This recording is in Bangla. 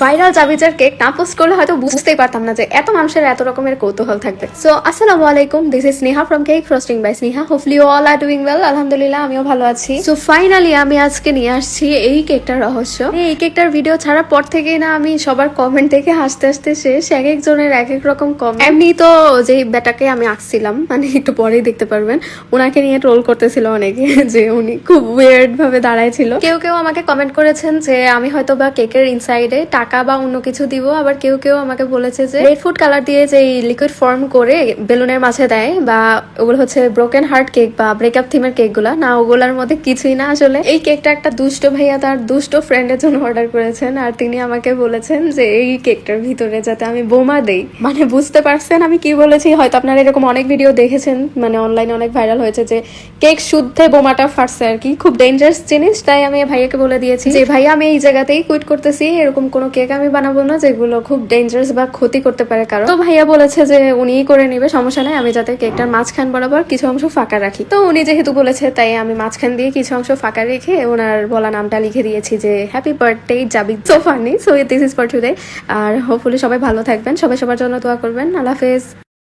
ভাইরাল জাবিজার কেক না পোস্ট করলে হয়তো বুঝতেই পারতাম না যে এত মানুষের এত রকমের কৌতূহল থাকবে। সো আসসালামু আলাইকুম, this is Sneha from cake frosting by Sneha. Hopefully you all are doing well. আলহামদুলিল্লাহ আমিও ভালো আছি। সো ফাইনালি আমি আজকে নিয়ে আসছি এই কেকটার রহস্য। এই কেকটার ভিডিও ছাড়ার পর থেকেই না আমি সবার কমেন্ট দেখে হাসতে হাসতে শেষ। এক একজনের এক এক রকম কমেন্ট। এমনি তো যে বেটাকে আমি আঁকছিলাম, মানে একটু পরেই দেখতে পারবেন, ওনাকে নিয়ে ট্রোল করতেছিল অনেকে যে উনি খুব ওয়ার্ড ভাবে দাঁড়ায় ছিল। কেউ কেউ আমাকে কমেন্ট করেছেন যে আমি হয়তো বা কেকের ইনসাইডে টাকা বা অন্য কিছু দিব, আবার কেউ কেউ আমাকে বলেছে যে রেড ফুড কালার দিয়ে যে লিকুইড ফর্ম করে বেলুনের মাঝে দেয়, বা ওগুলো হচ্ছে ব্রোকেন হার্ট কেক বা ব্রেকআপ থিমের কেক গুলা না, ওগুলার মধ্যে কিছুই না। আসলে এই কেকটা একটা দুষ্ট ভাইয়া তার দুষ্ট ফ্রেন্ডের জন্য অর্ডার করেছেন, আর তিনি আমাকে বলেছেন যে এই কেকটার ভিতরে যাতে আমি বোমা দেই। মানে বুঝতে পারছেন আমি কি বলেছি? হয়তো আপনারা এরকম অনেক ভিডিও দেখেছেন, মানে অনলাইনে অনেক ভাইরাল হয়েছে যে কেক শুদ্ধে বোমাটা ফাটছে আর কি, খুব ডেঞ্জারাস জিনিস। তাই আমি ভাইয়াকে বলে দিয়েছি যে ভাইয়া আমি এই জায়গাতেই কুইট করতেছি, এরকম কোনো কেক আমি বানাবো না যেগুলো খুব ডেঞ্জারাস বা ক্ষতি করতে পারে কারো। তো ভাইয়া বলেছে যে উনিই করে নিবে, সমস্যা নাই, আমি যাতে কেকটার মাঝখান বরাবর কিছু অংশ ফাঁকা রাখি। তো উনি যেহেতু বলেছে তাই আমি মাঝখান দিয়ে কিছু অংশ ফাঁকা রেখে ওনার বলা নামটা লিখে দিয়েছি যে happy birthday Jabid. So funny. So this is for today. আর হোপফুলি সবাই ভালো থাকবেন, সবাই সবার জন্য দোয়া করবেন। আল্লাহ হাফেজ।